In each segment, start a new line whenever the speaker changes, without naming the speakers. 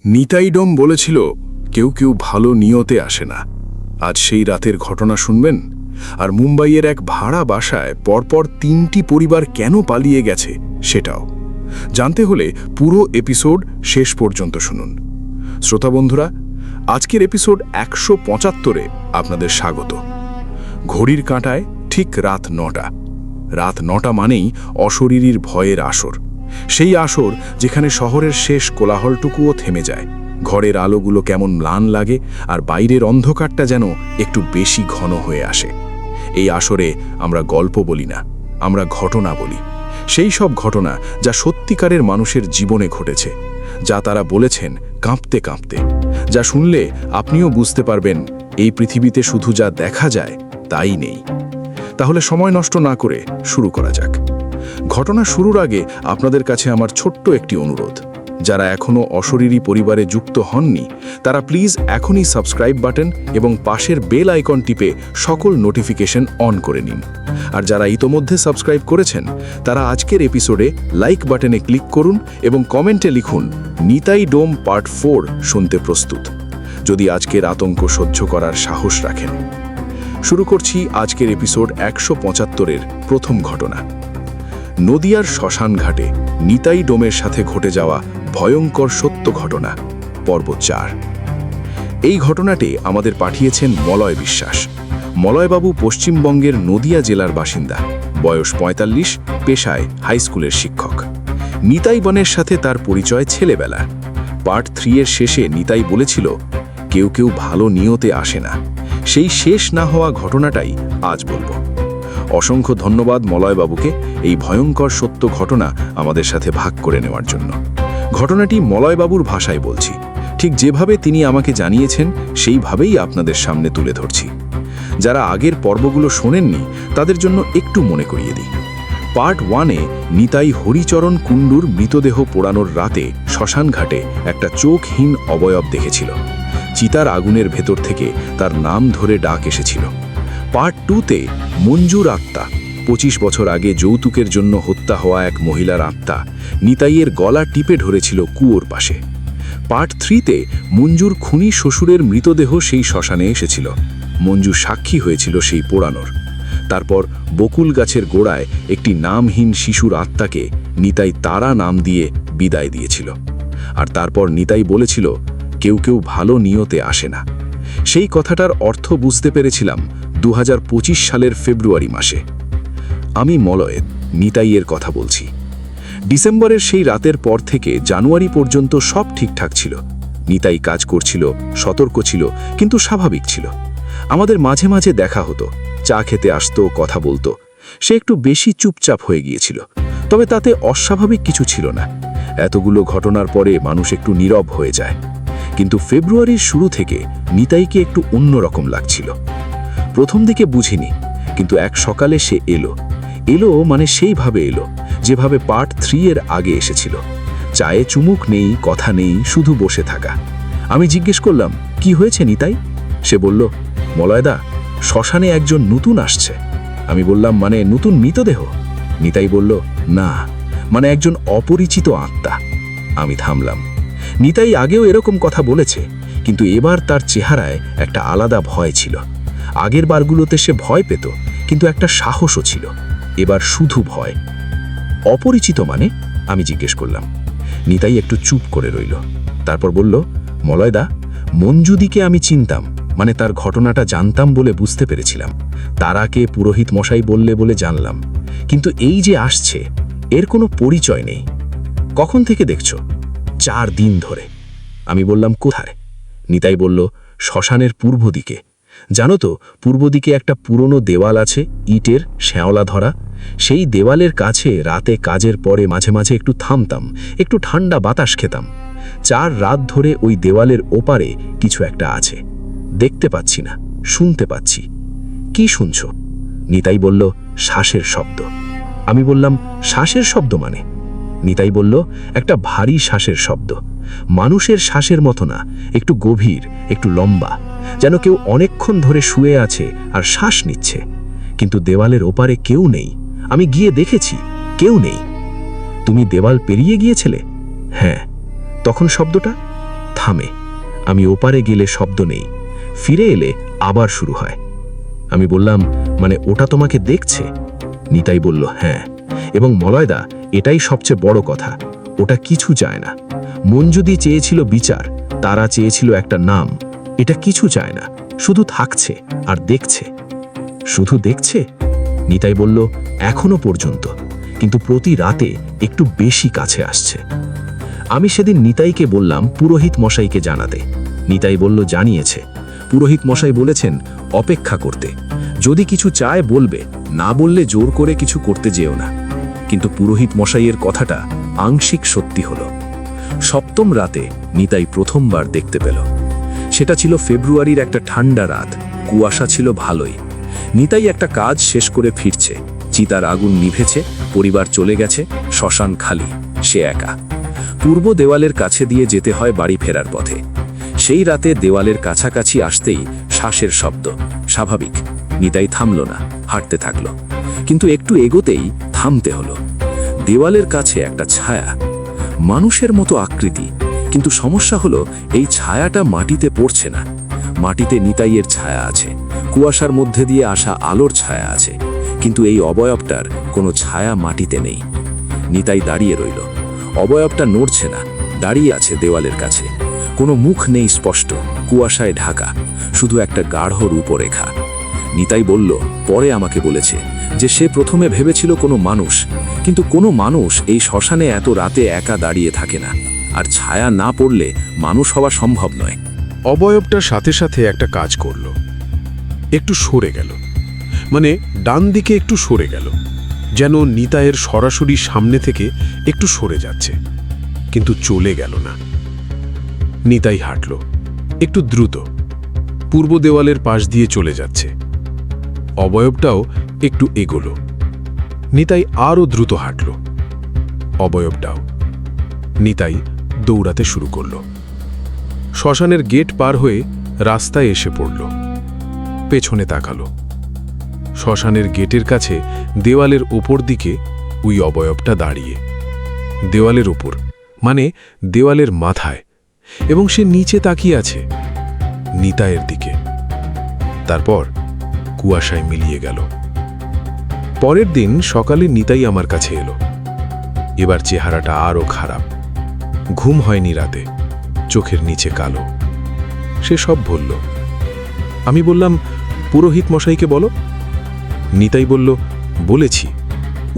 নিতাই ডোম বলেছিল কেউ কেউ ভালো নিয়তে আসে না। আজ সেই রাতের ঘটনা শুনবেন, আর মুম্বাইয়ের এক ভাড়া বাসায় পরপর ৩টি পরিবার কেন পালিয়ে গেছে সেটাও জানতে হলে পুরো এপিসোড শেষ পর্যন্ত শুনুন। শ্রোতা বন্ধুরা, আজকের এপিসোড ১৭৫-এ আপনাদের স্বাগত। ঘড়ির কাঁটায় ঠিক রাত ৯টা। রাত ৯টা মানেই অশরীরীর ভয়ের আসর। সেই আসর যেখানে শহরের শেষ কোলাহলটুকুও থেমে যায়, ঘরের আলোগুলো কেমন ম্লান লাগে আর বাইরের অন্ধকারটা যেন একটু বেশি ঘন হয়ে আসে। এই আসরে আমরা গল্প বলি না, আমরা ঘটনা বলি। সেই সব ঘটনা যা সত্যিকারের মানুষের জীবনে ঘটেছে, যা তারা বলেছেন কাঁপতে কাঁপতে, যা শুনলে আপনিও বুঝতে পারবেন এই পৃথিবীতে শুধু যা দেখা যায় তাই নেই। তাহলে সময় নষ্ট না করে শুরু করা যাক। ঘটনা শুরুর আগে আপনাদের কাছে আমার ছোট্ট একটি অনুরোধ। যারা এখনও অশরীরী পরিবারে যুক্ত হননি, তারা প্লিজ এখনই সাবস্ক্রাইব বাটন এবং পাশের বেল আইকন টিপে সকল নোটিফিকেশন অন করে নিন। আর যারা ইতোমধ্যে সাবস্ক্রাইব করেছেন, তারা আজকের এপিসোডে লাইক বাটনে ক্লিক করুন এবং কমেন্টে লিখুন নিতাই ডোম পার্ট 4 শুনতে প্রস্তুত, যদি আজকের আতঙ্ক সহ্য করার সাহস রাখেন। শুরু করছি আজকের এপিসোড ১৭৫-এর প্রথম ঘটনা। নদিয়ার শ্মশান ঘাটে নিতাই ডোমের সাথে ঘটে যাওয়া ভয়ঙ্কর সত্য ঘটনা, পর্ব ৪। এই ঘটনাটি আমাদের পাঠিয়েছেন মলয় বিশ্বাস। মলয়বাবু পশ্চিমবঙ্গের নদিয়া জেলার বাসিন্দা, বয়স ৪৫, পেশায় হাইস্কুলের শিক্ষক। নিতাই বনের সাথে তার পরিচয় ছেলেবেলা। পার্ট 3-এর শেষে নিতাই বলেছিল কেউ কেউ ভালো নিয়তে আসে না। সেই শেষ না হওয়া ঘটনাটাই আজ বলবো। অসংখ্য ধন্যবাদ মলয়বাবুকে এই ভয়ঙ্কর সত্য ঘটনা আমাদের সাথে ভাগ করে নেওয়ার জন্য। ঘটনাটি মলয়বাবুর ভাষায় বলছি, ঠিক যেভাবে তিনি আমাকে জানিয়েছেন সেইভাবেই আপনাদের সামনে তুলে ধরছি। যারা আগের পর্বগুলো শোনেননি তাদের জন্য একটু মনে করিয়ে দিই। পার্ট 1-এ নিতাই হরিচরণ কুণ্ডুর মৃতদেহ পোড়ানোর রাতে শ্মশান ঘাটে একটা চোখহীন অবয়ব দেখেছিল। চিতার আগুনের ভেতর থেকে তার নাম ধরে ডাক এসেছিল। পার্ট 2-তে মঞ্জুর আত্মা, 25 বছর আগে যৌতুকের জন্য হত্যা হওয়া এক মহিলার আত্মা, নিতাইয়ের গলা টিপে ধরেছিল কুয়োর পাশে। পার্ট 3-তে মঞ্জুর খুনি শ্বশুরের মৃতদেহ সেই শ্মশানে এসেছিল। মঞ্জু সাক্ষী হয়েছিল সেই পোড়ানোর। তারপর বকুল গাছের গোড়ায় একটি নামহীন শিশুর আত্মাকে নিতাই তারা নাম দিয়ে বিদায় দিয়েছিল। আর তারপর নিতাই বলেছিল কেউ কেউ ভালো নিয়তে আসে না। সেই কথাটার অর্থ বুঝতে পেরেছিলাম 2025 সালের ফেব্রুয়ারি মাসে। আমি মলয়ের নিতাইয়ের কথা বলছি। ডিসেম্বরের সেই রাতের পর থেকে জানুয়ারি পর্যন্ত সব ঠিকঠাক ছিল। নিতাই কাজ করছিল, সতর্ক ছিল, কিন্তু স্বাভাবিক ছিল। আমাদের মাঝে মাঝে দেখা হতো, চা খেতে আসতো, কথা বলতো। সে একটু বেশি চুপচাপ হয়ে গিয়েছিল, তবে তাতে অস্বাভাবিক কিছু ছিল না। এতগুলো ঘটনার পরে মানুষ একটু নীরব হয়ে যায়। কিন্তু ফেব্রুয়ারির শুরু থেকে নিতাইকে একটু অন্যরকম লাগছিল। প্রথম দিকে বুঝিনি, কিন্তু এক সকালে সে এলো মানে সেইভাবে এলো যেভাবে পার্ট 3-এর আগে এসেছিল। চায়ে চুমুক নেই, কথা নেই, শুধু বসে থাকা। আমি জিজ্ঞেস করলাম কি হয়েছে নিতাই? সে বলল মলয়দা, শ্মশানে একজন নতুন আসছে। আমি বললাম মানে নতুন মৃতদেহ? নিতাই বলল না, মানে একজন অপরিচিত আত্মা। আমি থামলাম। নিতাই আগেও এরকম কথা বলেছে, কিন্তু এবার তার চেহারায় একটা আলাদা ভয় ছিল। আগের বারগুলোতে সে ভয় পেত, কিন্তু একটা সাহসও ছিল। এবার শুধু ভয়। অপরিচিত মানে? আমি জিজ্ঞেস করলাম। নিতাই একটু চুপ করে রইল। তারপর বলল মলয়দা, মঞ্জুদিকে আমি চিনতাম, মানে তার ঘটনাটা জানতাম বলে বুঝতে পেরেছিলাম। তারাকে পুরোহিত মশাই বলে জানলাম, কিন্তু এই যে আসছে এর কোনো পরিচয় নেই। কখন থেকে দেখছো? 4 দিন ধরে। আমি বললাম কোথায়? নিতাই বলল শ্মশানের পূর্ব দিকে। জানো তো, পূর্ব দিকে একটা পুরনো দেওয়াল আছে, ইটের, শ্যাওলা ধরা। সেই দেওয়ালের কাছে রাতে কাজের পরে মাঝে মাঝে একটু থামতাম, একটু ঠান্ডা বাতাস খেতাম। 4 রাত ধরে ওই দেওয়ালের ওপারে কিছু একটা আছে। দেখতে পাচ্ছি না, শুনতে পাচ্ছি। কি শুনছো? নিতাই বলল শ্বাসের শব্দ। আমি বললাম শ্বাসের শব্দ মানে? নিতাই বলল একটা ভারী শ্বাসের শব্দ। মানুষের শ্বাসের মতো না, একটু গভীর, একটু লম্বা, যেন কেউ অনেকক্ষণ ধরে শুয়ে আছে আর শ্বাস নিচ্ছে। কিন্তু দেওয়ালের ওপারে কেউ নেই। আমি গিয়ে দেখেছি, কেউ নেই। তুমি দেওয়াল পেরিয়ে গিয়েছিলে? হ্যাঁ। তখন শব্দটা
থামে। আমি ওপারে গেলে শব্দ নেই, ফিরে এলে আবার শুরু হয়। আমি বললাম, মানে ওটা তোমাকে দেখছে? নিতাই বলল, হ্যাঁ, এবং মলয়দা, এটাই সবচেয়ে বড় কথা, ওটা কিছু চায় না। মন যদি চেয়েছিল বিচার, তারা চেয়েছিল একটা নাম। এটা কিছু চায় না, শুধু থাকছে আর দেখছে। শুধু দেখছে? নিতাই বলল, এখনো পর্যন্ত, কিন্তু প্রতি রাতে একটু বেশি কাছে আসছে। আমি সেদিন নিতাইকে বললাম পুরোহিত মশাইকে জানাতে। নিতাই বলল, জানিয়েছে। পুরোহিত মশাই বলেছেন অপেক্ষা করতে, যদি কিছু চায় বলবে, না বললে জোর করে কিছু করতে যেও না। কিন্তু পুরোহিত মশাইয়ের কথাটা আংশিক সত্যি হলো। সপ্তম রাতে নিতাই প্রথমবার দেখতে পেল। সেটা ছিল ফেব্রুয়ারির একটা ঠান্ডা রাত, কুয়াশা ছিল ভালোই। নিতাই একটা কাজ শেষ করে ফিরছে, চিতার আগুন নিভেছে, পরিবার চলে গেছে, শ্মশান খালি, সে একা। পূর্ব দেওয়ালের কাছে দিয়ে যেতে হয় বাড়ি ফেরার পথে। সেই রাতে দেওয়ালের কাছাকাছি আসতেই শ্বাসের শব্দ, স্বাভাবিক। নিতাই থামল না, হাঁটতে থাকল, কিন্তু একটু এগোতেই থামতে হলো। দেওয়ালের কাছে একটা ছায়া, মানুষের মতো আকৃতি, কিন্তু সমস্যা হলো এই ছায়াটা মাটিতে পড়ছে না। মাটিতে নিতাইয়ের ছায়া আছে, কুয়াশার মধ্যে দিয়ে আসা আলোর ছায়া আছে, কিন্তু এই অবয়বটার কোনো ছায়া মাটিতে নেই। নিতাই দাঁড়িয়ে রইল, অবয়বটা নড়ছে না, দাঁড়িয়ে আছে দেওয়ালের কাছে। কোনো মুখ নেই স্পষ্ট, কুয়াশায় ঢাকা, শুধু একটা গাঢ় রূপরেখা। নিতাই বলল, পরে আমাকে বলেছে যে সে প্রথমে ভেবেছিল কোনো মানুষ, কিন্তু কোনো মানুষ এই শ্মশানে এত রাতে একা দাঁড়িয়ে থাকে না, আর ছায়া না পড়লে মানুষ হওয়া সম্ভব নয়।
অবয়বটার সাথে সাথে একটা কাজ করল, একটু সরে গেল, মানে ডান দিকে একটু সরে গেল, যেন নিতাইয়ের সরাসরি সামনে থেকে একটু সরে যাচ্ছে, কিন্তু চলে গেল না। নিতাই হাঁটল, একটু দ্রুত, পূর্ব দেওয়ালের পাশ দিয়ে চলে যাচ্ছে। অবয়বটাও একটু এগোলো। নিতাই আরও দ্রুত হাঁটল, অবয়বটাও। নিতাই দৌড়াতে শুরু করল। শ্মশানের গেট পার হয়ে রাস্তায় এসে পড়ল, পেছনে তাকালো। শ্মশানের গেটের কাছে দেওয়ালের ওপর দিকে ওই অবয়বটা দাঁড়িয়ে, দেওয়ালের ওপর, মানে দেওয়ালের মাথায়, এবং সে নিচে তাকিয়ে আছে নিতাইয়ের দিকে। তারপর কুয়াশায় মিলিয়ে গেল। পরের দিন সকালে নিতাই আমার কাছে এলো। এবার চেহারাটা আরও খারাপ, ঘুম হয়নি রাতে, চোখের নিচে কালো। সে সব বলল। আমি বললাম, পুরোহিত মশাইকে বলো। নিতাই বলল, বলেছি।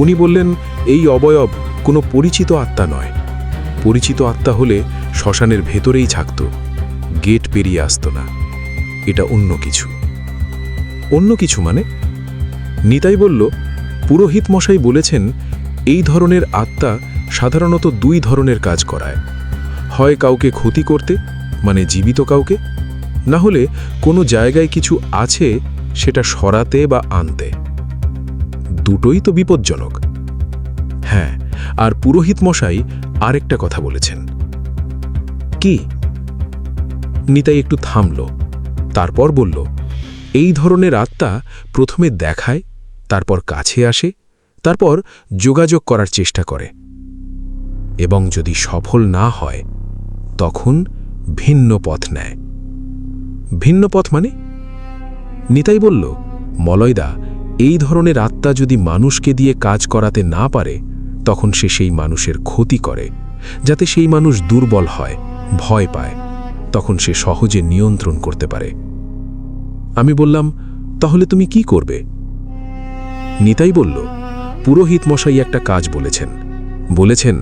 উনি বললেন, এই অবয়ব কোনো পরিচিত আত্মা নয়। পরিচিত আত্মা হলে শ্মশানের ভেতরেই থাকত, গেট পেরিয়ে আসত না। এটা অন্য কিছু। অন্য কিছু মানে? নিতাই বলল, পুরোহিত মশাই বলেছেন এই ধরনের আত্মা সাধারণত দুই ধরনের কাজ করায়, হয় কাউকে ক্ষতি করতে, মানে জীবিত কাউকে, না হলে কোনো জায়গায় কিছু আছে সেটা সরাতে বা আনতে। দুটোই তো বিপজ্জনক। হ্যাঁ, আর পুরোহিত মশাই আরেকটা কথা বলেছেন। কি? নিতাই একটু থামল, তারপর বলল, এই ধরনের আত্মা প্রথমে দেখায়, তারপর কাছে আসে, তারপর যোগাযোগ করার চেষ্টা করে, এবং যদি সফল না হয় তখন ভিন্ন পথ নেয়। ভিন্ন পথ মানে? নিতাই বলল, মলয়দা, এই ধরনের আত্মা যদি মানুষকে দিয়ে কাজ করাতে না পারে, তখন সে সেই মানুষের ক্ষতি করে, যাতে সেই মানুষ দুর্বল হয়, ভয় পায়, তখন সে সহজে নিয়ন্ত্রণ করতে পারে। আমি বললাম, তাহলে তুমি কি করবে? নিতাই বলল, পুরোহিত মশাই একটা কাজ বলেছেন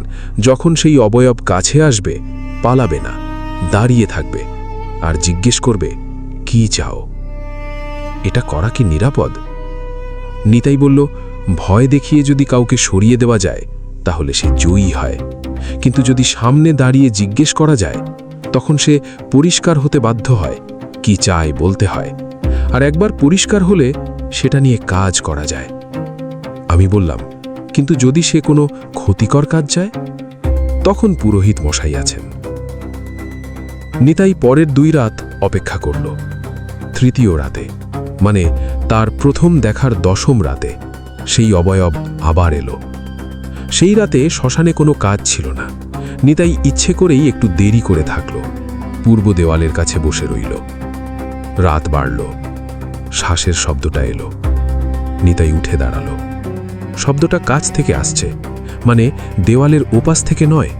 যখন সেই অবয়ব কাছে আসবে, পালাবে না, দাঁড়িয়ে থাকবে, আর জিজ্ঞেস করবে, কি চাও? এটা করা কি নিরাপদ? নিতাই বলল, ভয় দেখিয়ে যদি কাউকে সরিয়ে দেওয়া যায় তাহলে সে জয়ী হয়, কিন্তু যদি সামনে দাঁড়িয়ে জিজ্ঞেস করা যায় তখন সে পরিষ্কার হতে বাধ্য হয়, কি চায় বলতে হয়, আর একবার পরিষ্কার হলে সেটা নিয়ে কাজ করা যায়। আমি বললাম, কিন্তু যদি সে কোনো ক্ষতিকর কাজ চায়? তখন পুরোহিত মশাই আছেন। নিতাই পরের 2 রাত অপেক্ষা করল। তৃতীয় রাতে, মানে তার প্রথম দেখার 10ম রাতে, সেই অবয়ব আবার এলো। সেই রাতে শ্মশানে কোনো কাজ ছিল না। নিতাই ইচ্ছে করেই একটু দেরি করে থাকল।
পূর্ব দেওয়ালের কাছে বসে রইল। রাত বাড়ল, শ্বাসের শব্দটা এলো। নিতাই উঠে দাঁড়ালো। শব্দটা কাছ থেকে আসছে, মানে দেওয়ালের ওপাশ থেকে নয়,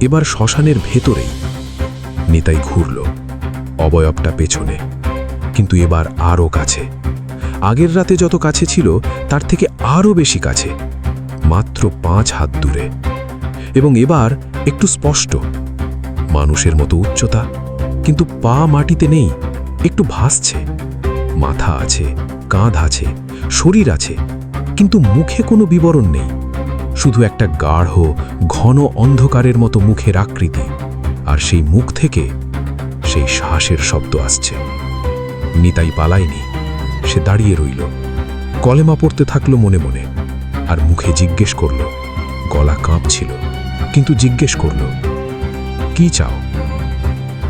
এবার শ্মশানের ভেতরেই। নিতাই ঘুরল, অবয়বটা পেছনে, কিন্তু এবার আরও কাছে। আগের রাতে যত কাছে ছিল তার থেকে আরও বেশি কাছে, মাত্র 5 হাত দূরে। এবং এবার একটু স্পষ্ট, মানুষের মতো উচ্চতা, কিন্তু পা মাটিতে নেই, একটু ভাসছে। মাথা আছে, কাঁধ আছে, শরীর আছে, কিন্তু মুখে কোনো বিবরণ নেই। শুধু একটা গাঢ় ঘন অন্ধকারের মতো মুখের আকৃতি, আর সেই মুখ থেকে সেই শ্বাসের শব্দ আসছে। নিতাই পালায়নি, সে দাঁড়িয়ে রইল, কলেমা পড়তে থাকলো মনে মনে। আর মুখে জিজ্ঞেস করল, গলা কাঁপছিল, কিন্তু জিজ্ঞেস করল, কি চাও?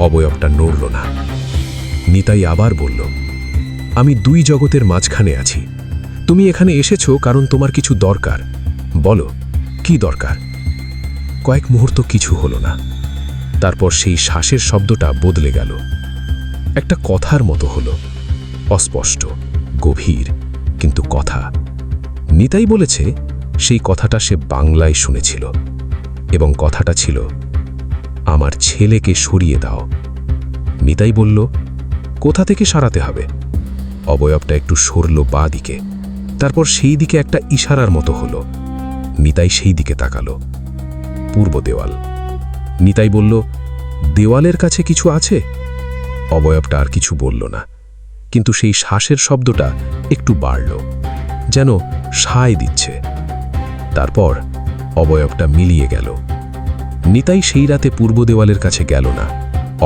অবয়বটা নড়ল না। নিতাই আবার বলল, আমি 2 জগতের মাঝখানে আছি। তুমি এখানে এসেছো কারণ তোমার কিছু দরকার। বলো, কি দরকার? কয়েক মুহূর্ত কিছু হলো না। তারপর সেই শ্বাসের শব্দটা বদলে গেল, একটা কথার মতো হলো, অস্পষ্ট, গভীর, কিন্তু কথা। নিতাই বলেছে সেই কথাটা সে বাংলায় শুনেছিল, এবং কথাটা ছিল, আমার ছেলেকে সরিয়ে দাও। নিতাই বলল, কোথা থেকে সরাতে হবে? অবয়বটা একটু সরল বাঁ দিকে, তারপর সেই দিকে একটা ইশারার মতো হলো। নিতাই সেই দিকে তাকালো, পূর্ব দেওয়াল। নিতাই বলল, দেওয়ালের কাছে কিছু আছে? অবয়বটা আর কিছু বলল না, কিন্তু সেই শ্বাসের শব্দটা একটু বাড়ল, যেন সায় দিচ্ছে। তারপর অবয়বটা মিলিয়ে গেল। নিতাই সেই রাতে পূর্ব দেওয়ালের কাছে গেল না,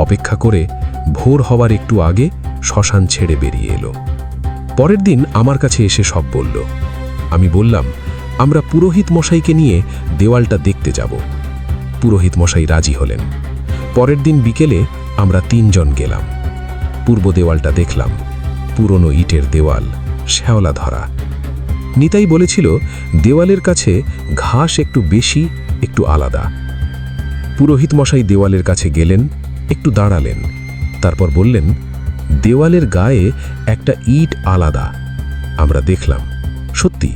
অপেক্ষা করে ভোর হওয়ার একটু আগে শ্মশান ছেড়ে বেরিয়ে এলো। পরের দিন আমার কাছে এসে সব বলল। আমি বললাম, আমরা পুরোহিত মশাইকে নিয়ে দেওয়ালটা দেখতে যাব। পুরোহিত মশাই রাজি হলেন। পরের দিন বিকেলে আমরা 3 জন গেলাম। পূর্ব দেওয়ালটা দেখলাম, পুরনো ইটের দেওয়াল, শ্যাওলা ধরা। নিতাই বলেছিল, দেওয়ালের কাছে ঘাস একটু বেশি, একটু আলাদা। পুরোহিত মশাই দেওয়ালের কাছে গেলেন, একটু দাঁড়ালেন, তারপর বললেন, দেওয়ালের গায়ে একটা ইট আলাদা। আমরা দেখলাম, সত্যি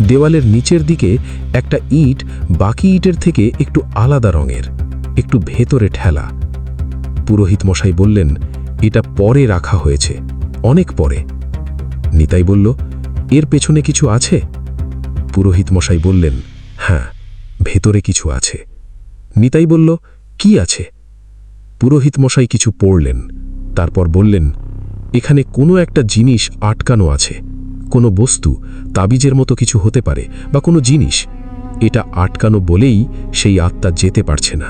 দেওয়ালের নিচের দিকে একটা ইট বাকি ইটের থেকে একটু আলাদা রঙের, একটু ভেতরে ঠেলা। পুরোহিত মশাই বললেন, এটা পরে রাখা হয়েছে, অনেক পরে। নিতাই বলল, এর পেছনে কিছু আছে? পুরোহিত মশাই বললেন, হ্যাঁ, ভেতরে কিছু আছে। নিতাই বলল, কি আছে? পুরোহিত মশাই কিছু পড়লেন, তারপর বললেন, এখানে কোনো একটা জিনিস আটকানো আছে, কোনো বস্তু, তাবিজের মতো কিছু হতে পারে, বা কোনো জিনিস। এটা আটকানো বলেই সেই আত্মা যেতে পারছে না।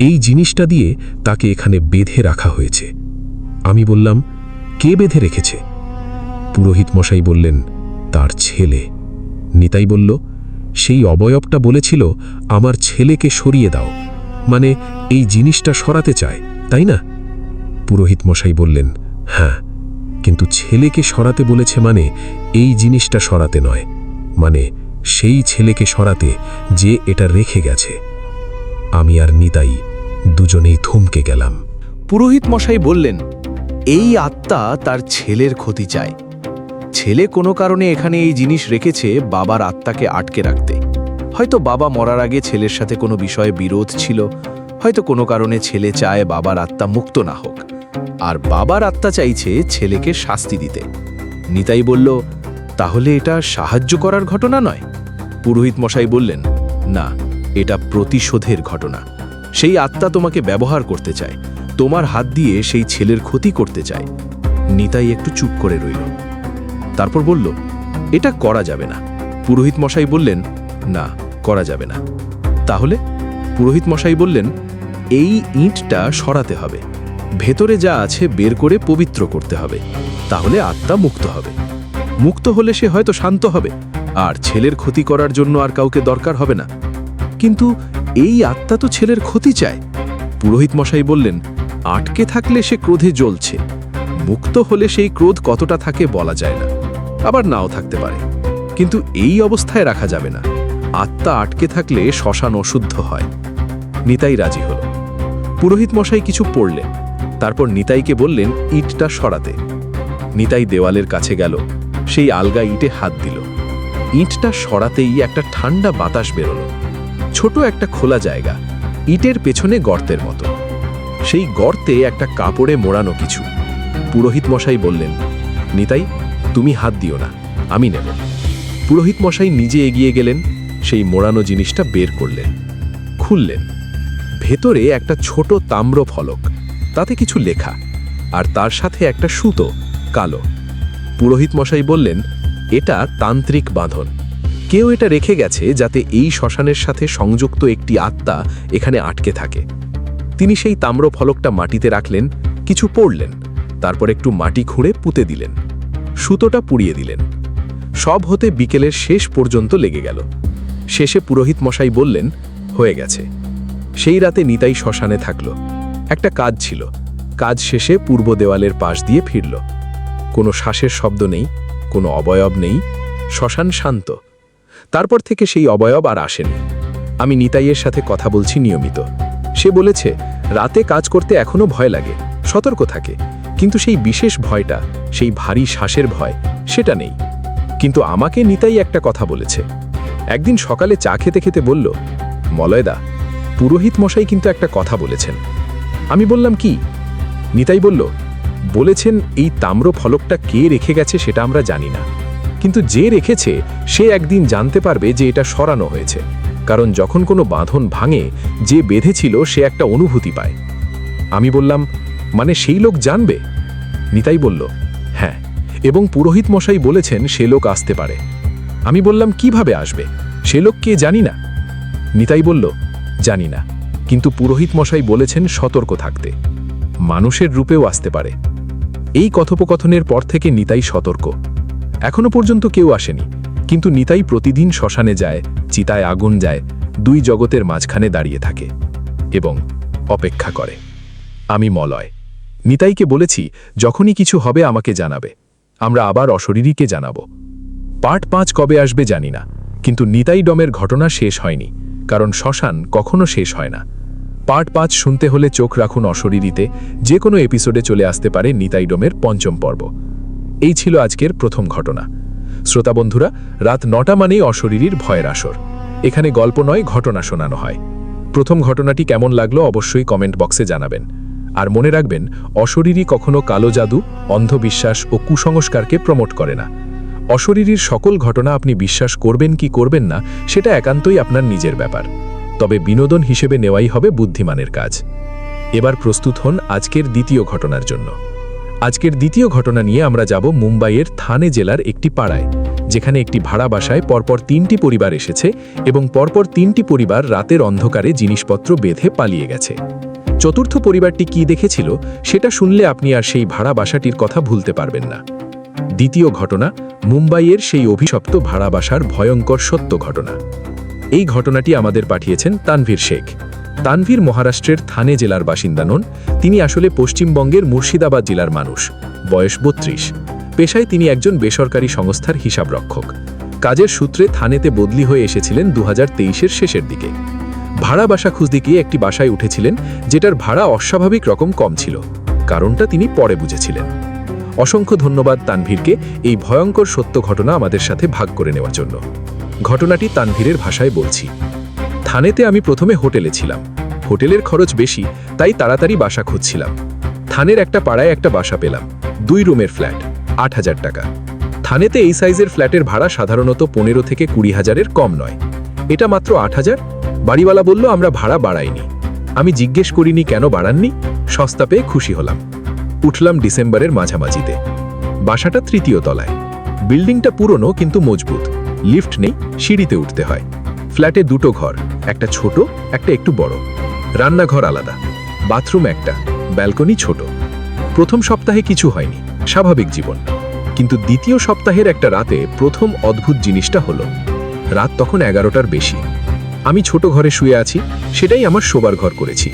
এই জিনিসটা দিয়ে তাকে এখানে বেঁধে রাখা হয়েছে। আমি বললাম, কে বেঁধে রেখেছে? পুরোহিত মশাই বললেন, তার ছেলে। নিতাই বলল, সেই অবয়বটা বলেছিল, আমার ছেলেকে সরিয়ে দাও, মানে এই জিনিসটা সরাতে চায়, তাই না? পুরোহিত মশাই বললেন, হ্যাঁ, কিন্তু ছেলেকে সরাতে বলেছে, মানে এই জিনিসটা সরাতে নয়, মানে সেই ছেলেকে সরাতে যে এটা রেখে গেছে। আমি আর নিতাই দুজনেই থমকে গেলাম।
পুরোহিত মশাই বললেন, এই আত্মা তার ছেলের ক্ষতি চায়। ছেলে কোনো কারণে এখানে এই জিনিস রেখেছে বাবার আত্মাকে আটকে রাখতে। হয়তো বাবা মরার আগে ছেলের সাথে কোনো বিষয়ে বিরোধ ছিল, হয়তো কোনো কারণে ছেলে চায় বাবার আত্মা মুক্ত না হোক, আর বাবার আত্মা চাইছে ছেলেকে শাস্তি দিতে। নিতাই বলল, তাহলে এটা সাহায্য করার ঘটনা নয়? পুরোহিত মশাই বললেন, না, এটা প্রতিশোধের ঘটনা। সেই আত্মা তোমাকে ব্যবহার করতে চায়, তোমার হাত দিয়ে সেই ছেলের ক্ষতি করতে চায়। নিতাই একটু চুপ করে রইল, তারপর বলল, এটা করা যাবে না। পুরোহিত মশাই বললেন, না, করা যাবে না। তাহলে? পুরোহিত মশাই বললেন, এই ইঁটটা সরাতে হবে, ভেতরে যা আছে বের করে পবিত্র করতে হবে, তাহলে আত্মা মুক্ত হবে। মুক্ত হলে সে হয়তো শান্ত হবে, আর ছেলের ক্ষতি করার জন্য আর কাউকে দরকার হবে না। কিন্তু এই আত্মা তো ছেলের ক্ষতি চায়। পুরোহিত মশাই বললেন, আটকে থাকলে সে ক্রোধে জ্বলছে, মুক্ত হলে সেই ক্রোধ কতটা থাকে বলা যায় না, আবার নাও থাকতে পারে। কিন্তু এই অবস্থায় রাখা যাবে না। আত্মা আটকে থাকলে শ্মশান অশুদ্ধ হয়। নিতাই রাজি হল। পুরোহিত মশাই কিছু পড়লেন,
তারপর নিতাইকে বললেন ইটটা সরাতে। নিতাই দেওয়ালের কাছে গেল, সেই আলগা ইটে হাত দিল। ইটটা সরাতেই একটা ঠান্ডা বাতাস বেরোল। ছোট একটা খোলা জায়গা, ইটের পেছনে গর্তের মতো। সেই গর্তে একটা কাপড়ে মোড়ানো কিছু। পুরোহিত মশাই বললেন, নিতাই, তুমি হাত দিও না, আমি নেব। পুরোহিত মশাই নিজে এগিয়ে গেলেন, সেই মোড়ানো জিনিসটা বের করলেন, খুললেন। ভেতরে একটা ছোট তাম্র ফলক, তাতে কিছু লেখা, আর তার সাথে একটা সুতো, কালো। পুরোহিত মশাই বললেন, এটা তান্ত্রিক বাঁধন। কেউ এটা রেখে গেছে যাতে এই শ্মশানের সাথে সংযুক্ত একটি আত্মা এখানে আটকে থাকে। তিনি সেই তাম্র ফলকটা মাটিতে রাখলেন, কিছু পড়লেন, তারপর একটু মাটি খুঁড়ে পুঁতে দিলেন, সুতোটা পুড়িয়ে দিলেন। সব হতে বিকেলের শেষ পর্যন্ত লেগে গেল। শেষে পুরোহিত মশাই বললেন, হয়ে গেছে। সেই রাতে নিতাই শ্মশানে থাকল। একটা কাজ ছিল, কাজ শেষে পূর্ব দেওয়ালের পাশ দিয়ে ফিরল। কোনো শ্বাসের শব্দ নেই, কোনো অবয়ব নেই, শ্মশান শান্ত। তারপর থেকে সেই অবয়ব আর আসেনি। আমি নিতাইয়ের সাথে কথা বলছি নিয়মিত। সে বলেছে, রাতে কাজ করতে এখনো ভয় লাগে, সতর্ক থাকে, কিন্তু সেই বিশেষ ভয়টা, সেই ভারী শ্বাসের ভয়, সেটা নেই। কিন্তু আমাকে নিতাই একটা কথা বলেছে। একদিন সকালে চা খেতে খেতে বলল, মলয়দা, পুরোহিত মশাই কিন্তু একটা কথা বলেছেন। আমি বললাম, কি? নিতাই বলল, বলেছেন এই তাম্র ফলকটা কে রেখে গেছে সেটা আমরা জানি না, কিন্তু যে রেখেছে সে একদিন জানতে পারবে যে এটা সরানো হয়েছে, কারণ যখন কোনো বাঁধন ভাঙে, যে বেঁধেছিল সে একটা অনুভূতি পায়। আমি বললাম, মানে সেই লোক জানবে? নিতাই বলল, হ্যাঁ, এবং পুরোহিত মশাই বলেছেন সে লোক আসতে পারে। আমি বললাম, কিভাবে আসবে? সে লোক কে জানি না। নিতাই বলল, জানি না, কিন্তু পুরোহিত মশাই বলেছেন সতর্ক থাকতে, মানুষের রূপেও আসতে পারে। এই কথোপকথনের পর থেকে নিতাই সতর্ক। এখনো পর্যন্ত কেউ আসেনি, কিন্তু নিতাই প্রতিদিন শ্মশানে যায়, চিতায় আগুন যায়, দুই জগতের মাঝখানে দাঁড়িয়ে থাকে এবং অপেক্ষা করে। আমি মলয়। নিতাইকে বলেছি, যখনই কিছু হবে আমাকে জানাবে, আমরা আবার অশরীরীকে জানাবো। পার্ট 5 কবে আসবে জানি না, কিন্তু নিতাই ডমের ঘটনা শেষ হয়নি, কারণ শ্মশান কখনো শেষ হয় না। পার্ট 5 শুনতে হলে চোখ রাখুন অশরীরীতে। যে কোনো এপিসোডে চলে আসতে পারে নিতাই ডমের 5ম পর্ব। এই ছিল আজকের প্রথম ঘটনা। শ্রোতা বন্ধুরা, রাত 9টা মানেই অশরীরীর ভয়ের আসর। এখানে গল্প নয়, ঘটনা শোনানো হয়। প্রথম ঘটনাটি কেমন লাগলো অবশ্যই কমেন্ট বক্সে জানাবেন। আর মনে রাখবেন, অশরীরী কখনো কালো জাদু, অন্ধবিশ্বাস ও কুসংস্কারকে প্রমোট করে না। অশরীরীর সকল ঘটনা আপনি বিশ্বাস করবেন কি করবেন না, সেটা একান্তই আপনার নিজের ব্যাপার। তবে বিনোদন হিসেবে নেওয়াই হবে বুদ্ধিমানের কাজ। এবার প্রস্তুত হন আজকের দ্বিতীয় ঘটনার জন্য। আজকের দ্বিতীয় ঘটনা নিয়ে আমরা যাব মুম্বাইয়ের থানে জেলার একটি পাড়ায়, যেখানে একটি ভাড়া বাসায় পরপর 3টি পরিবার এসেছে এবং পরপর 3টি পরিবার রাতের অন্ধকারে জিনিসপত্র বেঁধে পালিয়ে গেছে। চতুর্থ পরিবারটি কি দেখেছিল সেটা শুনলে আপনি আর সেই ভাড়া বাসাটির কথা ভুলতে পারবেন না। দ্বিতীয় ঘটনা, মুম্বাইয়ের সেই অভিশপ্ত ভাড়া বাসার ভয়ঙ্কর সত্য ঘটনা। এই ঘটনাটি আমাদের পাঠিয়েছেন তানভীর শেখ। তানভীর মহারাষ্ট্রের থানে জেলার বাসিন্দা নন, তিনি আসলে পশ্চিমবঙ্গের মুর্শিদাবাদ জেলার মানুষ। বয়স 32। পেশায় তিনি একজন বেসরকারি সংস্থার হিসাবরক্ষক। কাজের সূত্রে থানেতে বদলি হয়ে এসেছিলেন 2023-এর শেষের দিকে। ভাড়া বাসা খুঁজতে গিয়ে একটি বাসায় উঠেছিলেন, যেটার ভাড়া অস্বাভাবিক রকম কম ছিল। কারণটা তিনি পরে বুঝেছিলেন। অসংখ্য ধন্যবাদ তানভীরকে এই ভয়ঙ্কর সত্য ঘটনা আমাদের সাথে ভাগ করে নেওয়ার জন্য। ঘটনাটি তানভীরের ভাষায় বলছি। থানেতে আমি প্রথমে হোটেলে ছিলাম। হোটেলের খরচ বেশি, তাই তাড়াতাড়ি বাসা খুঁজছিলাম। থানের একটা পাড়ায় একটা বাসা পেলাম, 2 রুমের ফ্ল্যাট, 8,000 টাকা। থানেতে এই সাইজের ফ্ল্যাটের ভাড়া সাধারণত 15 থেকে 20,000-এর কম নয়। এটা মাত্র 8,000। বাড়িওয়ালা বলল আমরা ভাড়া বাড়াইনি। আমি জিজ্ঞেস করিনি কেন বাড়াননি, সস্তা পেয়ে খুশি হলাম। উঠলাম ডিসেম্বরের মাঝামাঝিতে। বাসাটা 3য় তলায়। বিল্ডিংটা পুরনো কিন্তু মজবুত। লিফট নেই, সিঁড়িতে উঠতে হয়। ফ্ল্যাটে 2টো ঘর, একটা ছোট, একটা একটু বড়। রান্নাঘর আলাদা, বাথরুম একটা, ব্যালকনি ছোট। প্রথম সপ্তাহে কিছু হয়নি, স্বাভাবিক জীবন। কিন্তু দ্বিতীয় সপ্তাহের একটা রাতে প্রথম অদ্ভুত জিনিসটা হলো। রাত তখন 11টার বেশি। আমি ছোট ঘরে শুয়ে আছি, সেটাই আমার শোবার ঘর করেছি।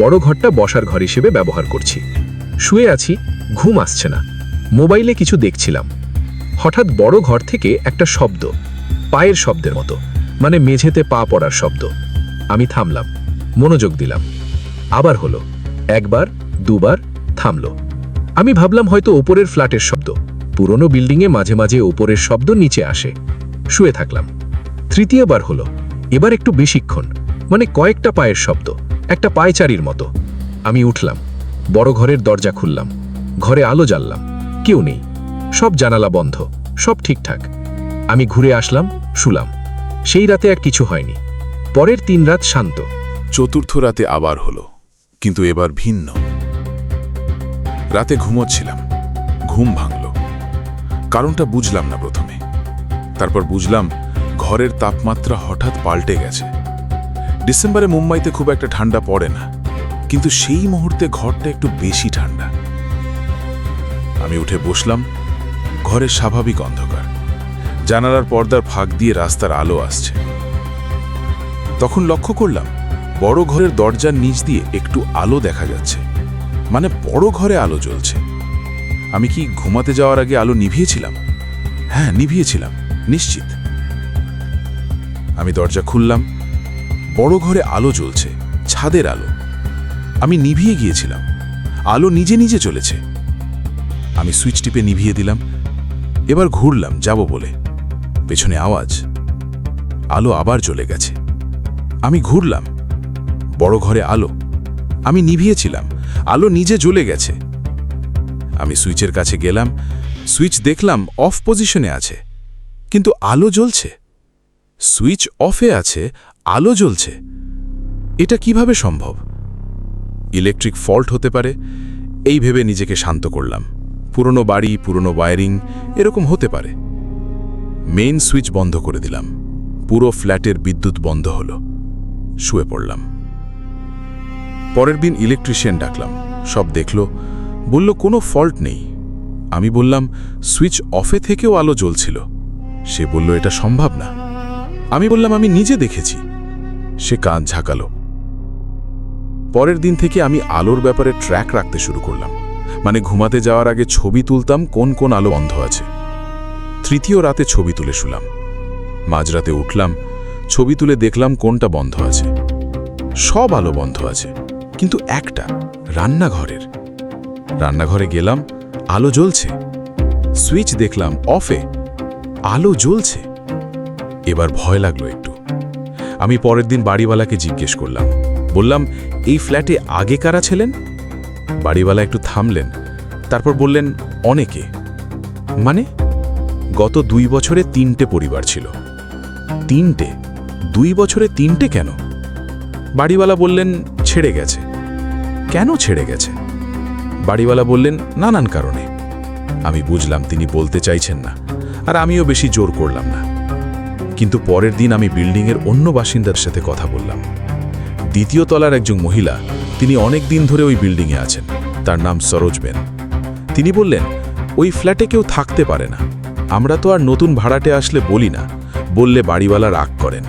বড় ঘরটা বসার ঘর হিসেবে ব্যবহার করছি। শুয়ে আছি, ঘুম আসছে না। মোবাইলে কিছু দেখছিলাম। হঠাৎ বড় ঘর থেকে একটা শব্দ, পায়ের শব্দের মতো, মানে মেঝেতে পা পড়ার শব্দ। আমি থামলাম, মনোযোগ দিলাম। আবার হলো, 1 বার, 2 বার,
থামল। আমি ভাবলাম হয়তো ওপরের ফ্ল্যাটের শব্দ। পুরনো বিল্ডিংয়ে মাঝে মাঝে ওপরের শব্দ নিচে আসে। শুয়ে থাকলাম। তৃতীয়বার হলো, এবার একটু বেশিক্ষণ, মানে কয়েকটা পায়ের শব্দ, একটা পায়চারির মতো। আমি উঠলাম, বড় ঘরের দরজা খুললাম, ঘরে আলো জ্বাললাম। কেউ নেই, সব জানালা বন্ধ, সব ঠিকঠাক। আমি ঘুরে আসলাম, শুলাম। সেই রাতে আর কিছু হয়নি। পরের 3 রাত শান্ত।
চতুর্থ রাতে আবার হলো, কিন্তু এবার ভিন্ন। রাতে ঘুমোচ্ছিলাম, ঘুম ভাঙল। কারণটা বুঝলাম না প্রথমে। তারপর বুঝলাম ঘরের তাপমাত্রা হঠাৎ পাল্টে গেছে। ডিসেম্বরে মুম্বাইতে খুব একটা ঠান্ডা পড়ে না, কিন্তু সেই মুহূর্তে ঘরটা একটু বেশি ঠান্ডা। আমি উঠে বসলাম। ঘরের স্বাভাবিক অন্ধকার, জানালার পর্দার ফাঁক দিয়ে রাস্তার আলো আসছে। তখন লক্ষ্য করলাম বড় ঘরের দরজার নিচ দিয়ে একটু আলো দেখা যাচ্ছে, মানে বড় ঘরে আলো জ্বলছে। আমি কি ঘুমাতে যাওয়ার আগে আলো নিভিয়েছিলাম? হ্যাঁ, নিভিয়েছিলাম, নিশ্চিত। আমি দরজা খুললাম, বড় ঘরে আলো জ্বলছে, ছাদের আলো। আমি নিভিয়ে গিয়েছিলাম, আলো নিজে নিজে চলেছে। আমি সুইচ টিপে নিভিয়ে দিলাম। এবার ঘুরলাম যাব বলে, পেছনে আওয়াজ, আলো আবার জ্বলে গেছে। আমি ঘুরলাম, বড় ঘরে আলো। আমি নিভিয়েছিলাম, আলো নিজে জ্বলে গেছে। আমি সুইচের কাছে গেলাম, সুইচ দেখলাম অফ পজিশনে আছে, কিন্তু আলো জ্বলছে। সুইচ অফে আছে, আলো জ্বলছে। এটা কিভাবে সম্ভব? ইলেকট্রিক ফল্ট হতে পারে, এই ভেবে নিজেকে শান্ত করলাম। পুরনো বাড়ি, পুরনো ওয়্যারিং, এরকম হতে পারে। মেইন সুইচ বন্ধ করে দিলাম। পুরো ফ্ল্যাটের বিদ্যুৎ বন্ধ হলো। শুয়ে পড়লাম। পরের দিন ইলেকট্রিশিয়ান ডাকলাম, সব দেখল, বলল কোনো ফল্ট নেই। আমি বললাম সুইচ অফে থেকেও আলো জ্বলছিল। সে বলল এটা সম্ভব না। আমি বললাম আমি নিজে দেখেছি। সে কান ঝাঁকালো। পরের দিন থেকে আমি আলোর ব্যাপারে ট্র্যাক রাখতে শুরু করলাম, মানে ঘুমাতে যাওয়ার আগে ছবি তুলতাম কোন কোন আলো বন্ধ আছে। তৃতীয় রাতে ছবি তুলে শুলাম। মাঝরাতে উঠলাম, ছবি তুলে দেখলাম কোনটা বন্ধ আছে। সব আলো বন্ধ আছে, কিন্তু একটা, রান্নাঘরের। রান্নাঘরে গেলাম, আলো জ্বলছে। সুইচ দেখলাম অফে, আলো জ্বলছে। এবার ভয় লাগলো একটু। আমি পরের দিন বাড়িওয়ালাকে জিজ্ঞেস করলাম, বললাম এই ফ্ল্যাটে আগে কারা ছিলেন? বাড়িওয়ালা একটু থামলেন, তারপর বললেন অনেকে। মানে? গত 2 বছরে 3টে পরিবার ছিল। 3টে? 2 বছরে 3টে কেন? বাড়িওয়ালা বললেন ছেড়ে গেছে। কেন ছেড়ে গেছে? বাড়িওয়ালা বললেন নানান কারণে। আমি বুঝলাম তিনি বলতে চাইছেন না, আর আমিও বেশি জোর করলাম না। কিন্তু পরের দিন আমি বিল্ডিংয়ের অন্য বাসিন্দার সাথে কথা বললাম। 2য় তলার একজন মহিলা, তিনি অনেক দিন ধরে ওই বিল্ডিংয়ে আছেন। তার নাম সরোজবেন। তিনি বললেন ওই ফ্ল্যাটে কেউ থাকতে পারে না। আমরা তো আর নতুন ভাড়াটে আসলে বলি না, বললে বাড়িওয়ালা রাগ করেন।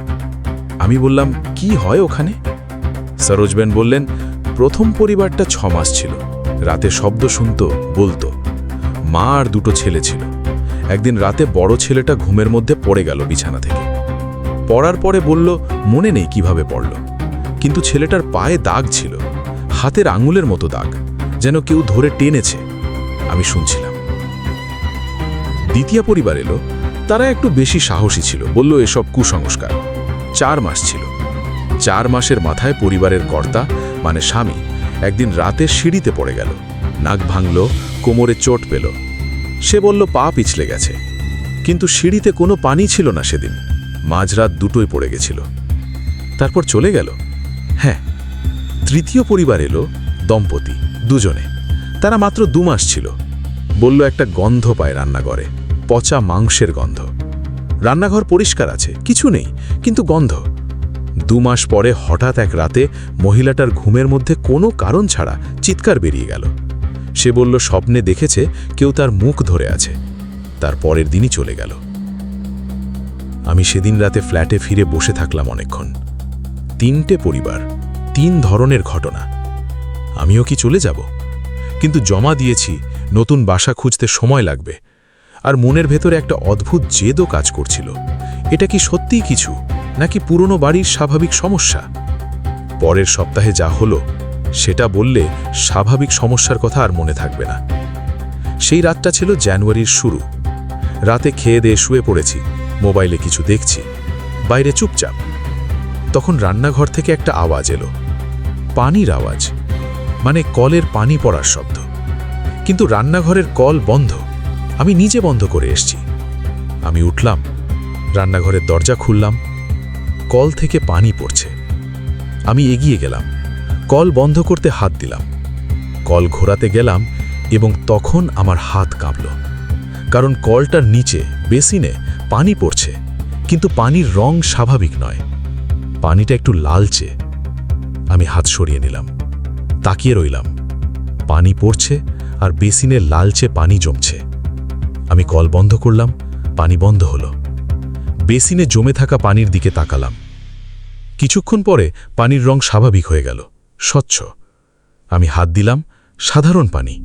আমি বললাম কি হয় ওখানে? সরোজবেন বললেন প্রথম পরিবারটা 6 মাস ছিল। রাতে শব্দ শুনত, বলতো। মা আর 2টো ছেলে ছিল। একদিন রাতে বড় ছেলেটা ঘুমের মধ্যে পড়ে গেল বিছানা থেকে। পড়ার পরে বলল মনে নেই কিভাবে পড়ল, কিন্তু ছেলেটার পায়ে দাগ ছিল, হাতের আঙুলের মতো দাগ, যেন কেউ ধরে টেনেছে। আমি শুনছিলাম। 2য় পরিবার এলো, তারা একটু বেশি সাহসী ছিল, বলল এসব কুসংস্কার। 4 মাস ছিল। 4 মাসের মাথায় পরিবারের কর্তা, মানে স্বামী, একদিন রাতে সিঁড়িতে পড়ে গেল। নাক ভাঙল, কোমরে চোট পেল। সে বলল পা পিছলে গেছে, কিন্তু সিঁড়িতে কোনো পানি ছিল না সেদিন। মাঝরাত 2টোয় পড়ে গেছিল। তারপর চলে গেল। হ্যাঁ। 3য় পরিবার এলো, দম্পতি, 2জনে। তারা মাত্র 2 মাস ছিল। বলল একটা গন্ধ পায় রান্নাঘরে, পচা মাংসের গন্ধ। রান্নাঘর পরিষ্কার আছে, কিছু নেই, কিন্তু গন্ধ। 2 মাস পরে হঠাৎ এক রাতে মহিলাটার ঘুমের মধ্যে কোনো কারণ ছাড়া চিৎকার বেরিয়ে গেল। সে বলল স্বপ্নে দেখেছে কেউ তার মুখ ধরে আছে। তার পরের দিনই চলে গেল। আমি সেদিন রাতে ফ্ল্যাটে ফিরে বসে থাকলাম অনেকক্ষণ। 3টে পরিবার, 3 ধরনের ঘটনা। আমিও কি চলে যাব? কিন্তু জমা দিয়েছি, নতুন বাসা খুঁজতে সময় লাগবে। আর মনের ভেতরে একটা অদ্ভুত জেদও কাজ করছিল। এটা কি সত্যিই কিছু, নাকি পুরনো বাড়ির স্বাভাবিক সমস্যা? পরের সপ্তাহে যা হলো
সেটা বললে স্বাভাবিক সমস্যার কথা আর মনে থাকবে না। সেই রাতটা ছিল জানুয়ারির শুরু। রাতে খেয়ে দিয়ে শুয়ে পড়েছি, মোবাইলে কিছু দেখছি, বাইরে চুপচাপ। তখন রান্নাঘর থেকে একটা আওয়াজ এলো, পানির আওয়াজ, মানে কলের পানি পড়ার শব্দ। কিন্তু রান্নাঘরের কল বন্ধ, আমি নিজে বন্ধ করে এসছি। আমি উঠলাম, রান্নাঘরের দরজা খুললাম, কল থেকে পানি পড়ছে। আমি এগিয়ে গেলাম, কল বন্ধ করতে হাত দিলাম, কল ঘোরাতে গেলাম এবং তখন আমার হাত কাঁপল। কারণ কলটার নিচে বেসিনে পানি পড়ছে, কিন্তু পানির রং স্বাভাবিক নয়, পানিটা একটু লালচে। আমি হাত সরিয়ে নিলাম, তাকিয়ে রইলাম, পানি পড়ছে আর বেসিনে লালচে পানি জমছে। আমি কল বন্ধ করলাম, পানি বন্ধ হলো। বেসিনে জমে থাকা পানির দিকে তাকালাম। কিছুক্ষণ পরে পানির রং স্বাভাবিক হয়ে গেল, স্বচ্ছ। আমি হাত দিলাম, সাধারণ পানি,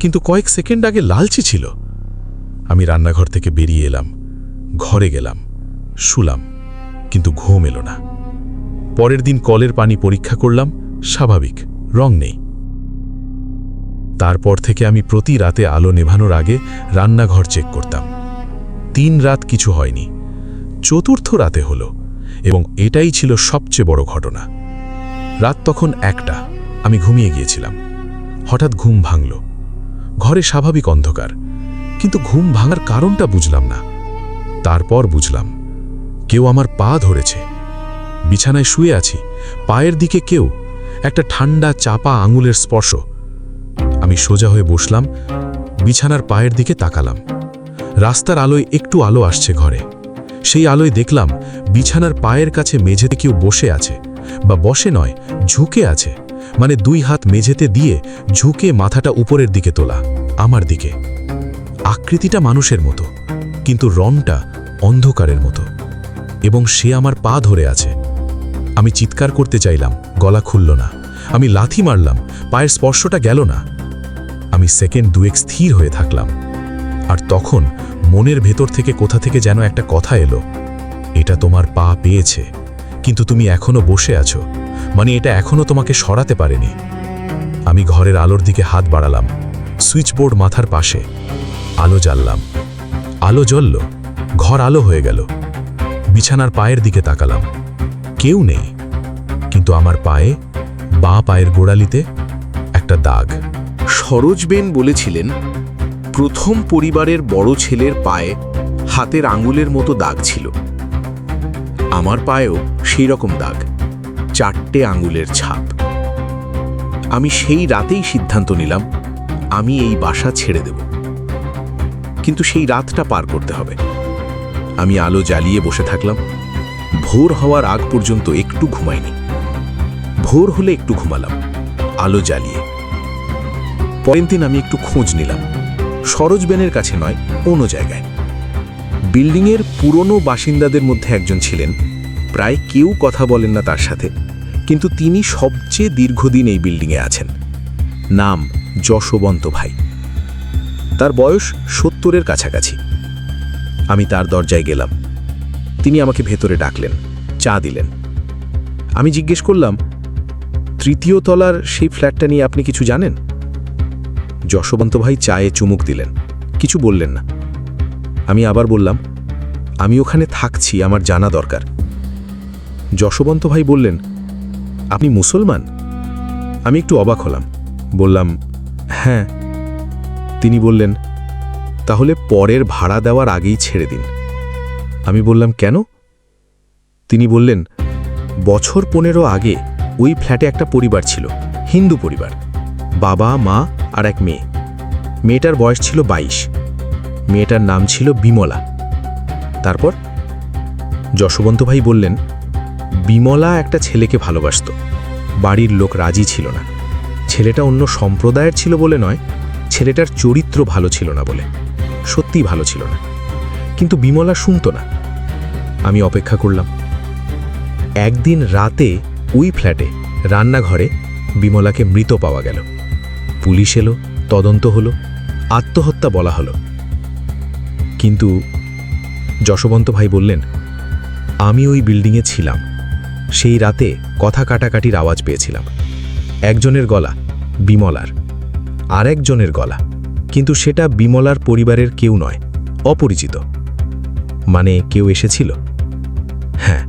কিন্তু কয়েক সেকেন্ড আগে লালচে ছিল। আমি রান্নাঘর থেকে বেরিয়ে এলাম, ঘরে গেলাম, শুলাম, কিন্তু ঘুম এলো না। পরের দিন কলের পানি পরীক্ষা করলাম, স্বাভাবিক, রং নেই। তারপর থেকে আমি প্রতি রাতে আলো নেভানোর আগে রান্নাঘর চেক করতাম। 3 রাত কিছু হয়নি, চতুর্থ রাতে হলো, এবং এটাই ছিল সবচেয়ে বড় ঘটনা। রাত তখন 1টা, আমি ঘুমিয়ে গিয়েছিলাম। হঠাৎ ঘুম ভাঙল। ঘরে স্বাভাবিক অন্ধকার, কিন্তু ঘুম ভাঙার কারণটা বুঝলাম না। তারপর বুঝলাম, কেউ আমার পা ধরেছে। বিছানায় শুয়ে আছি, পায়ের দিকে কেউ, একটা ঠান্ডা চাপা আঙুলের স্পর্শ। আমি সোজা হয়ে বসলাম, বিছানার পায়ের দিকে তাকালাম। রাস্তার আলোয় একটু আলো আসছে ঘরে। সেই আলোয় দেখলাম বিছানার পায়ের কাছে মেঝেতে কেউ বসে আছে, বা বসে নয়, ঝুঁকে আছে, মানে 2 হাত মেঝেতে দিয়ে ঝুঁকে মাথাটা উপরের দিকে তোলা, আমার দিকে। আকৃতিটা মানুষের মতো, কিন্তু রংটা অন্ধকারের মতো, এবং সে আমার পা ধরে আছে। আমি চিৎকার করতে চাইলাম, গলা খুলল না। আমি লাথি মারলাম, পায়ের স্পর্শটা গেল না। আমি সেকেন্ড 2 স্থির হয়ে থাকলাম। আর তখন মনের ভেতর থেকে কোথা থেকে যেন একটা কথা এলো, এটা তোমার পা পেয়েছে, কিন্তু তুমি এখনো বসে আছো, মানে এটা এখনো তোমাকে সরাতে পারেনি। আমি ঘরের আলোর দিকে হাত বাড়ালাম, সুইচবোর্ড মাথার পাশে। আলো জ্বাললাম, আলো জ্বলল, ঘর আলো হয়ে গেল। বিছানার পায়ের দিকে তাকালাম, কেউ নেই, কিন্তু আমার পায়ে, বাঁ পায়ের গোড়ালিতে একটা দাগ।
সরোজবেন বলেছিলেন, প্রথম পরিবারের বড় ছেলের পায়ে হাতের আঙুলের মতো দাগ ছিল। আমার পায়েও সেই রকম দাগ, 4টে আঙুলের ছাপ। আমি সেই রাতেই সিদ্ধান্ত নিলাম, আমি এই বাসা ছেড়ে দেব। কিন্তু সেই রাতটা পার করতে হবে। আমি আলো জ্বালিয়ে বসে থাকলাম। ভোর হওয়ার আগ পর্যন্ত একটু ঘুমাইনি। ভোর হলে একটু ঘুমালাম, আলো জ্বালিয়ে। পরের দিন আমি একটু খোঁজ নিলাম, সরোজবেনের কাছে নয়, অন্য জায়গায়। বিল্ডিংয়ের পুরনো বাসিন্দাদের মধ্যে একজন ছিলেন, প্রায় কেউ কথা বলেন না তার সাথে, কিন্তু তিনি সবচেয়ে দীর্ঘদিন এই বিল্ডিংয়ে আছেন। নাম যশবন্ত ভাই। তার বয়স 70-এর কাছাকাছি। আমি তার দরজায় গেলাম। তিনি আমাকে ভেতরে ডাকলেন, চা দিলেন। আমি জিজ্ঞেস করলাম, 3য় তলার সেই ফ্ল্যাটটা নিয়ে আপনি কিছু জানেন? যশবন্ত ভাই চায়ে চুমুক দিলেন, কিছু বললেন না। আমি আবার বললাম, আমি ওখানে থাকছি, আমার জানা দরকার। যশবন্ত ভাই বললেন, আপনি মুসলমান? আমি একটু অবাক হলাম, বললাম, হ্যাঁ। তিনি বললেন, তাহলে পরের ভাড়া দেওয়ার আগেই ছেড়ে দিন। আমি বললাম, কেন? তিনি বললেন, বছর 15 আগে ওই ফ্ল্যাটে একটা পরিবার ছিল, হিন্দু পরিবার, বাবা, মা আর এক মেয়ে। মেয়েটার বয়স ছিল 22। মেয়েটার নাম ছিল বিমলা। তারপর যশবন্ত ভাই বললেন, বিমলা একটা ছেলেকে ভালোবাসত। বাড়ির লোক রাজি ছিল না। ছেলেটা অন্য সম্প্রদায়ের ছিল বলে নয়, ছেলেটার চরিত্র ভালো ছিল না বলে। সত্যিই ভালো ছিল না, কিন্তু বিমলা শুনত না। আমি অপেক্ষা করলাম। একদিন রাতে ওই ফ্ল্যাটে রান্নাঘরে বিমলাকে মৃত পাওয়া গেল। পুলিশ এলো, তদন্ত হলো, আত্মহত্যা বলা হলো। কিন্তু যশবন্ত ভাই বললেন, আমি ওই বিল্ডিংয়ে ছিলাম। সেই রাতে কথা কাটাকাটির আওয়াজ পেয়েছিলাম। একজনের গলা বিমলার, আর একজনের গলা, কিন্তু সেটা বিমলার পরিবারের কেউ নয়, অপরিচিত। মানে কেউ এসেছিল? হ্যাঁ,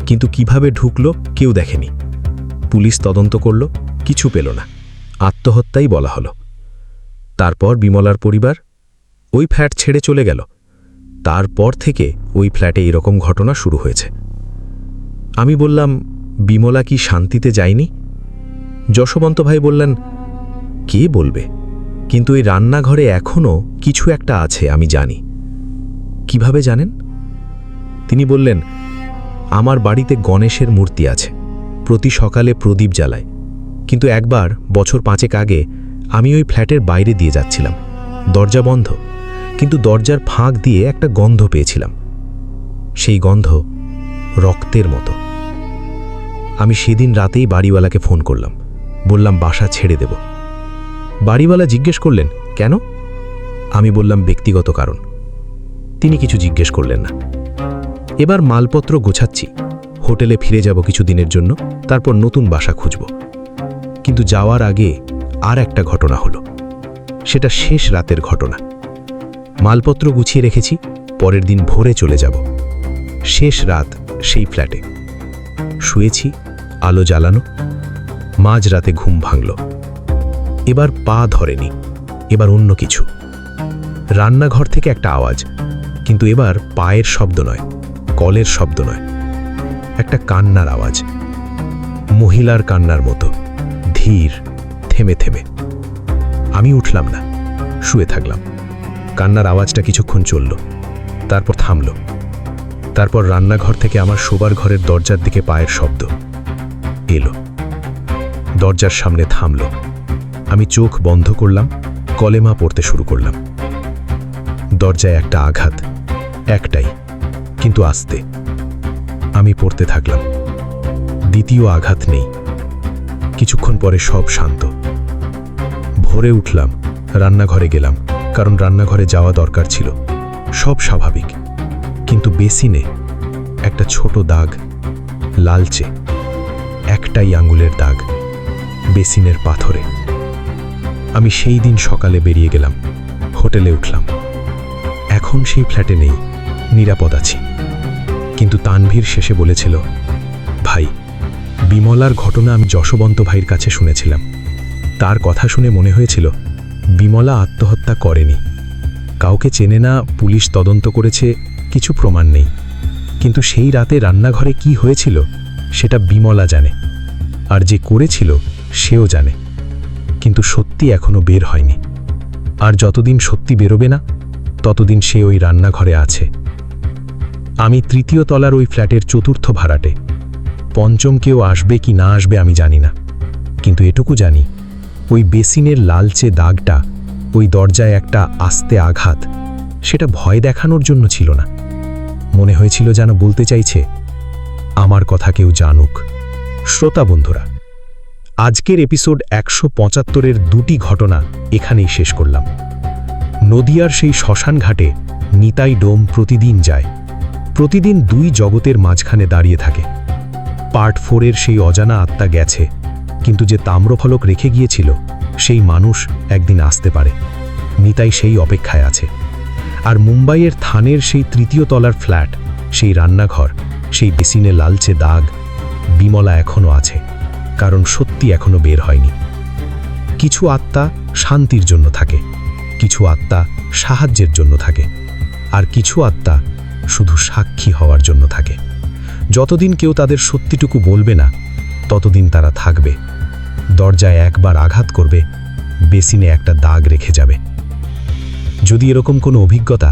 কিন্তু কিভাবে ঢুকলো কেউ দেখেনি। পুলিশ তদন্ত করল, কিছু পেল না, আত্মহত্যাই বলা হলো। তারপর বিমলার পরিবার ওই ফ্ল্যাট ছেড়ে চলে গেল। তারপর থেকে ওই ফ্ল্যাটে এরকম ঘটনা শুরু হয়েছে। আমি বললাম, বিমলা কি শান্তিতে যায়নি? যশবন্ত ভাই বললেন, কে বলবে, কিন্তু এই রান্নাঘরে এখনও কিছু একটা আছে, আমি জানি। কিভাবে জানেন? তিনি বললেন, আমার বাড়িতে গণেশের মূর্তি আছে, প্রতি সকালে প্রদীপ জ্বালায়। কিন্তু একবার বছর 5 আগে আমি ওই ফ্ল্যাটের বাইরে দিয়ে যাচ্ছিলাম, দরজা বন্ধ, কিন্তু দরজার ফাঁক দিয়ে একটা গন্ধ পেয়েছিলাম। সেই গন্ধ রক্তের মতো। আমি সেদিন রাতেই বাড়িওয়ালাকে ফোন করলাম, বললাম বাসা ছেড়ে দেব। বাড়িওয়ালা জিজ্ঞেস করলেন, কেন? আমি বললাম, ব্যক্তিগত কারণ। তিনি কিছু জিজ্ঞেস করলেন না। এবার মালপত্র গোছাচ্ছি, হোটেলে ফিরে যাব কিছুদিনের জন্য, তারপর নতুন বাসা খুঁজব। কিন্তু যাওয়ার আগে আর একটা ঘটনা হলো। সেটা শেষ রাতের ঘটনা। মালপত্র গুছিয়ে রেখেছি, পরের দিন ভোরে চলে যাব। শেষ রাত সেই ফ্ল্যাটে শুয়েছি, আলো জ্বালানো। মাঝরাতে ঘুম ভাঙল। এবার পা ধরেনি, এবার অন্য কিছু। রান্নাঘর থেকে একটা আওয়াজ, কিন্তু এবার পায়ের শব্দ নয়, কলের শব্দ নয়, একটা কান্নার আওয়াজ, মহিলার কান্নার মতো, ধীর, থেমে থেমে। আমি উঠলাম না, শুয়ে থাকলাম। কান্নার আওয়াজটা কিছুক্ষণ চলল, তারপর থামল। তারপর রান্নাঘর থেকে আমার শোবার ঘরের দরজার দিকে পায়ের শব্দ এলো। দরজার সামনে থামল। আমি চোখ বন্ধ করলাম, কলেমা পড়তে শুরু করলাম। দরজায় একটা আঘাত, একটাই, কিন্তু আস্তে। আমি পড়তে থাকলাম। দ্বিতীয় আঘাত নেই। কিছুক্ষণ পরে সব শান্ত। ভোরে উঠলাম, রান্নাঘরে গেলাম, কারণ রান্নাঘরে যাওয়া দরকার ছিল। সব স্বাভাবিক, কিন্তু বেসিনে একটা ছোট দাগ, লালচে, একটাই আঙ্গুলের দাগ, বেসিনের পাথরে। আমি সেই দিন সকালে বেরিয়ে গেলাম, হোটেলে উঠলাম। এখন সেই ফ্ল্যাটে নেই, নিরাপদ আছি। কিন্তু তানভীর শেষে বলেছিল, ভাই, বিমলার ঘটনা আমি যশবন্ত ভাইয়ের কাছে শুনেছিলাম। তার কথা শুনে মনে হয়েছিল বিমলা আত্মহত্যা করেনি। কাউকে চেনে না, পুলিশ তদন্ত করেছে, কিছু প্রমাণ নেই। কিন্তু সেই রাতে রান্নাঘরে কি হয়েছিল সেটা বিমলা জানে, আর যে করেছিল সেও জানে। কিন্তু সত্যি এখনো বের হয়নি। আর যতদিন সত্যি বেরোবে না, ততদিন সে ওই রান্নাঘরে আছে। আমি 3য় তলার ওই ফ্ল্যাটের 4র্থ ভাড়াটে। 5ম কেউ আসবে কি না আসবে আমি জানি না, কিন্তু এটুকু জানি, ওই বেসিনের লালচে দাগটা, ওই দরজায় একটা আস্তে আঘাত, সেটা ভয় দেখানোর জন্য ছিল না। মনে হয়েছিল যেন বলতে চাইছে, আমার কথা কেউ জানুক। শ্রোতা বন্ধুরা, আজকের এপিসোড 175-এর 2টি ঘটনা এখানেই শেষ করলাম। নদিয়ার সেই শ্মশান ঘাটে নিতাই ডোম প্রতিদিন যায়, প্রতিদিন 2 জগতের মাঝখানে দাঁড়িয়ে থাকে। পার্ট 4-এর সেই অজানা আত্মা গেছে, কিন্তু যে তাম্রফলক রেখে গিয়েছিল সেই মানুষ একদিন আসতে পারে। নিতাই সেই অপেক্ষায় আছে। আর মুম্বাইয়ের থানের সেই 3য় তলার ফ্ল্যাট, সেই রান্নাঘর, সেই বেসিনে লালচে দাগ, বিমলা এখনো আছে, কারণ সত্যি এখনো বের হয়নি। কিছু আত্মা শান্তির জন্য থাকে, কিছু আত্মা সাহায্যের জন্য থাকে, আর কিছু আত্মা শুধু সাক্ষী হওয়ার জন্য থাকে। যতদিন কেউ তাদের সত্যিটুকু বলবে না, ততদিন তারা থাকবে। দরজায় একবার আঘাত করবে, বেসিনে একটা দাগ রেখে যাবে। যদি এরকম কোনো অভিজ্ঞতা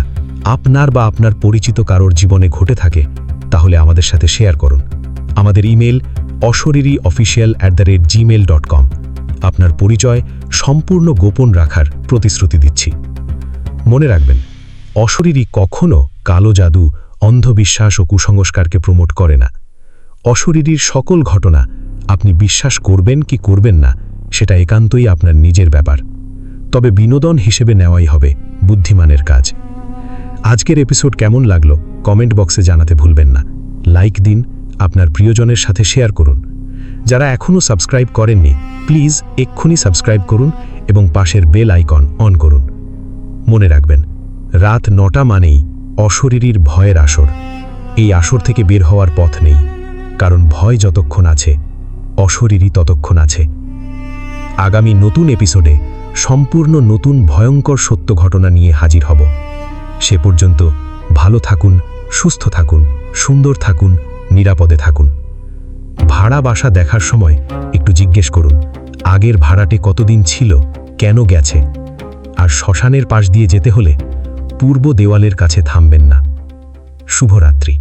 আপনার বা আপনার পরিচিত কারোর জীবনে ঘটে থাকে, তাহলে আমাদের সাথে শেয়ার করুন। আমাদের ইমেল oshoriri@gmail.com। আপনার পরিচয় সম্পূর্ণ গোপন রাখার প্রতিশ্রুতি দিচ্ছি। মনে রাখবেন, অশরীরী কখনো কালো জাদু, অন্ধবিশ্বাস ও কুসংস্কারকে প্রমোট করে না। অশরীরীর সকল ঘটনা আপনি বিশ্বাস করবেন কি করবেন না, সেটা একান্তই আপনার নিজের ব্যাপার। তবে বিনোদন হিসেবে নেওয়াই হবে বুদ্ধিমানের কাজ। আজকের এপিসোড কেমন লাগলো কমেন্ট বক্সে জানাতে ভুলবেন না। লাইক দিন, আপনার প্রিয়জনের সাথে শেয়ার করুন। যারা এখনও সাবস্ক্রাইব করেননি প্লিজ এক্ষুনি সাবস্ক্রাইব করুন এবং পাশের বেল আইকন অন করুন। মনে রাখবেন, রাত 9টা মানেই অশরীরীর ভয়ের আসর। এই আসর থেকে বের হওয়ার পথ নেই, কারণ ভয় যতক্ষণ আছে অশরীরী ততক্ষণ আছে। আগামী নতুন এপিসোডে সম্পূর্ণ নতুন ভয়ঙ্কর সত্য ঘটনা নিয়ে হাজির হব। সে পর্যন্ত ভালো থাকুন, সুস্থ থাকুন, সুন্দর থাকুন, নিরাপদে থাকুন। ভাড়া বাসা দেখার সময় একটু জিজ্ঞেস করুন আগের ভাড়াটে কতদিন ছিল, কেন গেছে। আর শ্মশানের পাশ দিয়ে যেতে হলে পূর্ব দেওয়ালের কাছে থামবেন না। শুভরাত্রি।